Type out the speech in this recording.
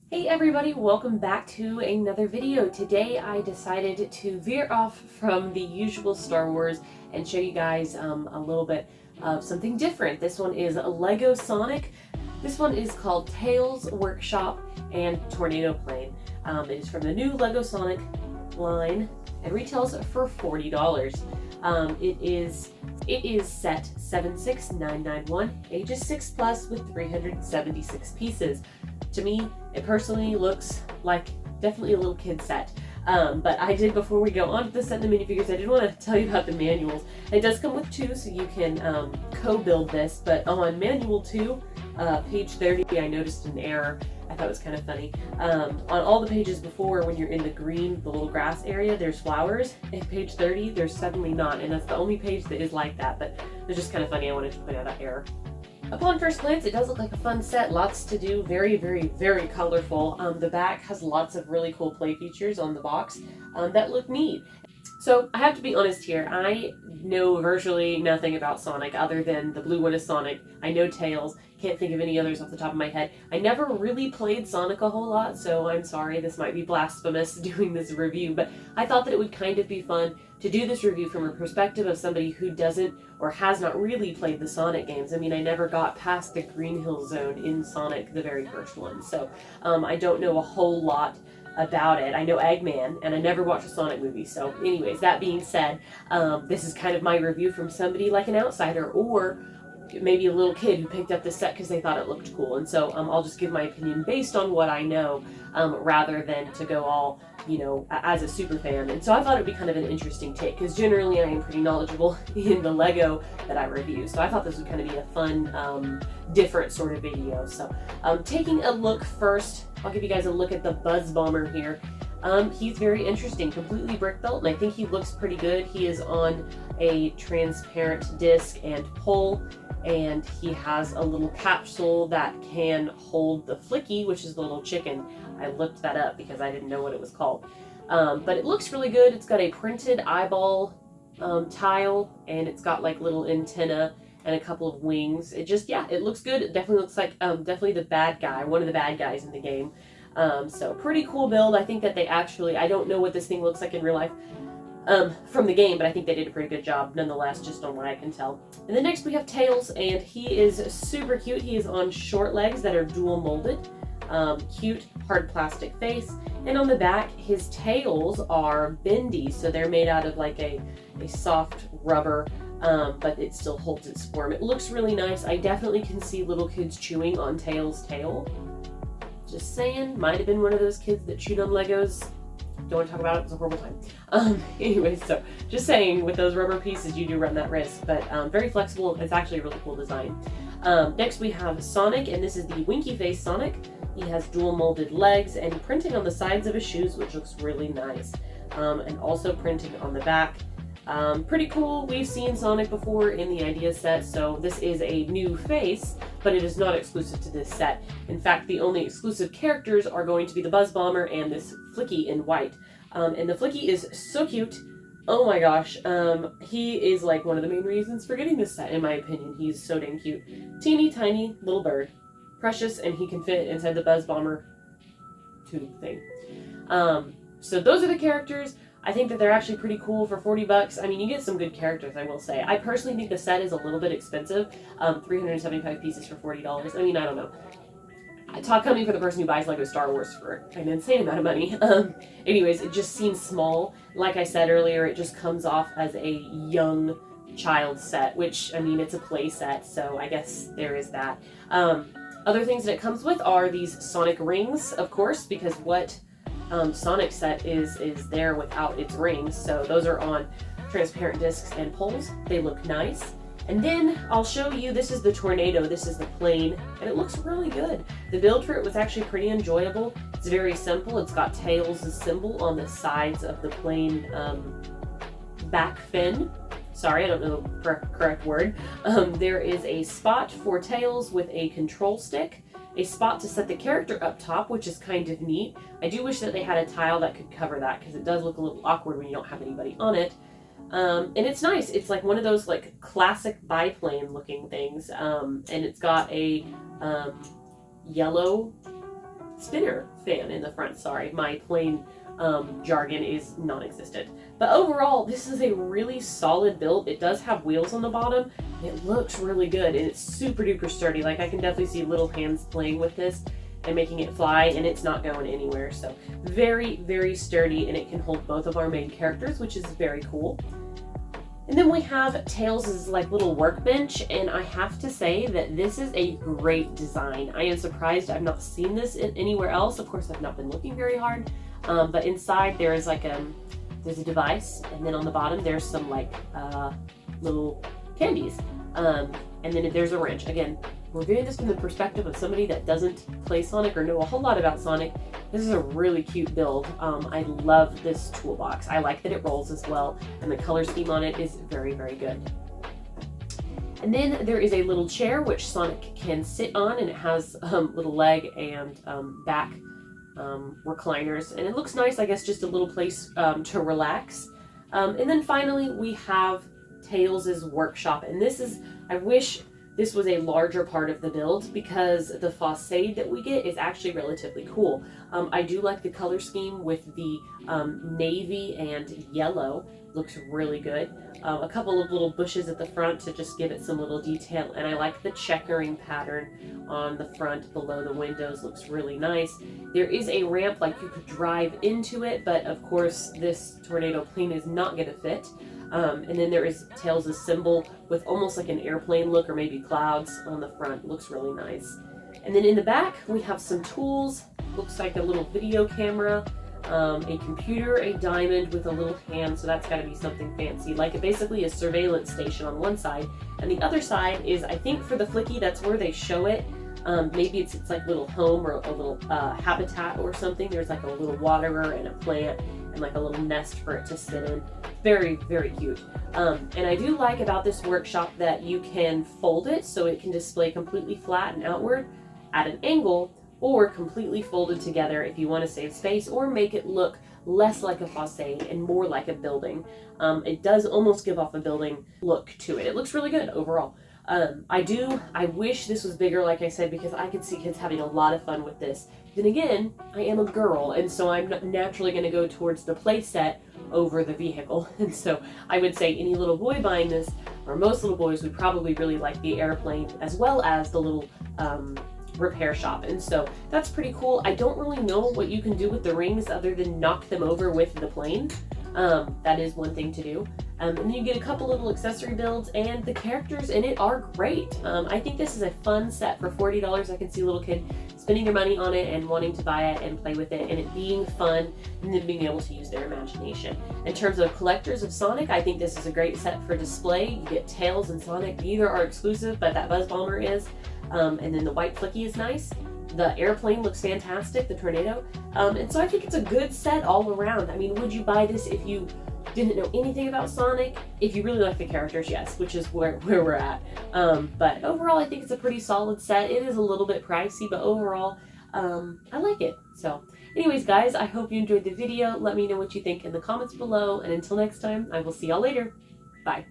Hey everybody, welcome back to another video. Today I decided to veer off from the usual Star Wars and show you guys a little bit of something different. This one is Lego Sonic. This one is called Tails Workshop and Tornado Plane. It is from the new Lego Sonic line and retails for $40. It is set 76991, ages 6+ with 376 pieces. To me, it personally looks like definitely a little kid set. But before we go on to the set of the minifigures, I did want to tell you about the manuals. It does come with two, so you can co-build this, but on manual 2, page 30, I noticed an error. I thought it was kind of funny. On all the pages before, when you're in the green, the little grass area, there's flowers. And page 30, there's suddenly not, and that's the only page that is like that, but it's just kind of funny. I wanted to point out that error. Upon first glance, it does look like a fun set. Lots to do. Very, very, very colorful. The back has lots of really cool play features on the box that look neat. So I have to be honest here. I know virtually nothing about Sonic other than the blue one is Sonic. I know Tails. Can't think of any others off the top of my head. I never really played Sonic a whole lot, so I'm sorry, this might be blasphemous doing this review, but I thought that it would kind of be fun to do this review from a perspective of somebody who doesn't or has not really played the Sonic games. I mean, I never got past the Green Hill Zone in Sonic, the very first one, so I don't know a whole lot about it. I know Eggman, and I never watched a Sonic movie, so anyways, that being said, this is kind of my review from somebody like an outsider, or maybe a little kid who picked up this set because they thought it looked cool. And so I'll just give my opinion based on what I know, rather than to go all, as a super fan. And so I thought it would be kind of an interesting take, because generally I am pretty knowledgeable in the Lego that I review. So I thought this would kind of be a fun, different sort of video. So taking a look first, I'll give you guys a look at the Buzz Bomber here. He's very interesting, completely brick built, and I think he looks pretty good. He is on a transparent disc and pole, and he has a little capsule that can hold the Flicky, which is the little chicken. I looked that up because I didn't know what it was called. But it looks really good. It's got a printed eyeball tile, and it's got like little antenna and a couple of wings. It looks good. It definitely looks like definitely the bad guy, one of the bad guys in the game. So pretty cool build. I think that they actually, I don't know what this thing looks like in real life from the game, but I think they did a pretty good job nonetheless, just on what I can tell. And then next we have Tails, and he is super cute. He is on short legs that are dual molded. Cute hard plastic face, and on the back his tails are bendy, so they're made out of like a soft rubber, but it still holds its form. It looks really nice. I definitely can see little kids chewing on Tails' tail. Just saying, might have been one of those kids that chewed on Legos. Don't want to talk about it, it was a horrible time. Anyways, so just saying, with those rubber pieces you do run that risk, but very flexible. It's actually a really cool design. Next we have Sonic, and this is the Winky Face Sonic. He has dual molded legs and printing on the sides of his shoes, which looks really nice. And also printing on the back. Pretty cool. We've seen Sonic before in the Idea set, so this is a new face, but it is not exclusive to this set. In fact, the only exclusive characters are going to be the Buzz Bomber and this Flicky in white. And the Flicky is so cute. Oh my gosh. He is like one of the main reasons for getting this set, in my opinion. He's so dang cute. Teeny tiny little bird. Precious, and he can fit inside the Buzz Bomber tube thing. So those are the characters. I think that they're actually pretty cool for $40. I mean, you get some good characters, I will say. I personally think the set is a little bit expensive. 375 pieces for $40. I mean, I don't know. Talk coming for the person who buys Lego Star Wars for an insane amount of money. Anyways, it just seems small. Like I said earlier, it just comes off as a young child set, which, I mean, it's a play set, so I guess there is that. Other things that it comes with are these Sonic rings, of course, because what Sonic set is there without its rings. So those are on transparent discs and poles. They look nice. And then I'll show you, this is the tornado, this is the plane, and it looks really good. The build for it was actually pretty enjoyable. It's very simple. It's got Tails' symbol on the sides of the plane back fin. Sorry, I don't know the correct word. There is a spot for Tails with a control stick, a spot to set the character up top, which is kind of neat. I do wish that they had a tile that could cover that, because it does look a little awkward when you don't have anybody on it. And it's nice. It's like one of those like classic biplane looking things, and it's got a yellow spinner fan in the front. Sorry, my plain jargon is non-existent. But overall, this is a really solid build. It does have wheels on the bottom. It looks really good, and it's super duper sturdy. Like, I can definitely see little hands playing with this and making it fly, and it's not going anywhere. So very, very sturdy, and it can hold both of our main characters, which is very cool. And then we have Tails' like little workbench, and I have to say that this is a great design. I am surprised I've not seen this anywhere else. Of course, I've not been looking very hard, but inside there is like there's a device, and then on the bottom there's some like little candies, and then there's a wrench. Again, we're viewing this from the perspective of somebody that doesn't play Sonic or know a whole lot about Sonic. This is a really cute build. I love this toolbox. I like that it rolls as well, and the color scheme on it is very, very good. And then there is a little chair which Sonic can sit on, and it has little leg and back recliners, and it looks nice. I guess just a little place to relax. And then finally we have Tails' workshop, and this is, I wish this was a larger part of the build because the facade that we get is actually relatively cool. I do like the color scheme with the navy and yellow. Looks really good. A couple of little bushes at the front to just give it some little detail, and I like the checkering pattern on the front below the windows. Looks really nice. There is a ramp, like you could drive into it, but of course this tornado plane is not going to fit. And then there is Tails' symbol with almost like an airplane look, or maybe clouds on the front. Looks really nice. And then in the back we have some tools. Looks like a little video camera, a computer, a diamond with a little hand, so that's got to be something fancy. Like basically a surveillance station on one side, and the other side is, I think for the Flicky, that's where they show it. Maybe it's like a little home or a little habitat or something. There's like a little waterer and a plant and like a little nest for it to sit in. Very, very cute. And I do like about this workshop that you can fold it so it can display completely flat and outward at an angle, or completely folded together if you want to save space or make it look less like a facade and more like a building. It does almost give off a building look to it. It looks really good overall. I wish this was bigger, like I said, because I could see kids having a lot of fun with this. Then again, I am a girl, and so I'm naturally going to go towards the play set over the vehicle. And so I would say any little boy buying this, or most little boys, would probably really like the airplane as well as the little repair shop. And so that's pretty cool. I don't really know what you can do with the rings other than knock them over with the plane. That is one thing to do. And then you get a couple little accessory builds, and the characters in it are great. I think this is a fun set for $40. I can see a little kid spending their money on it and wanting to buy it and play with it, and it being fun, and then being able to use their imagination. In terms of collectors of Sonic, I think this is a great set for display. You get Tails and Sonic. Neither are exclusive, but that Buzz Bomber is. And then the white Flicky is nice. The airplane looks fantastic, the tornado. And so I think it's a good set all around. I mean, would you buy this if you didn't know anything about Sonic? If you really like the characters, yes, which is where we're at. But overall, I think it's a pretty solid set. It is a little bit pricey, but overall, I like it. So anyways, guys, I hope you enjoyed the video. Let me know what you think in the comments below. And until next time, I will see y'all later. Bye.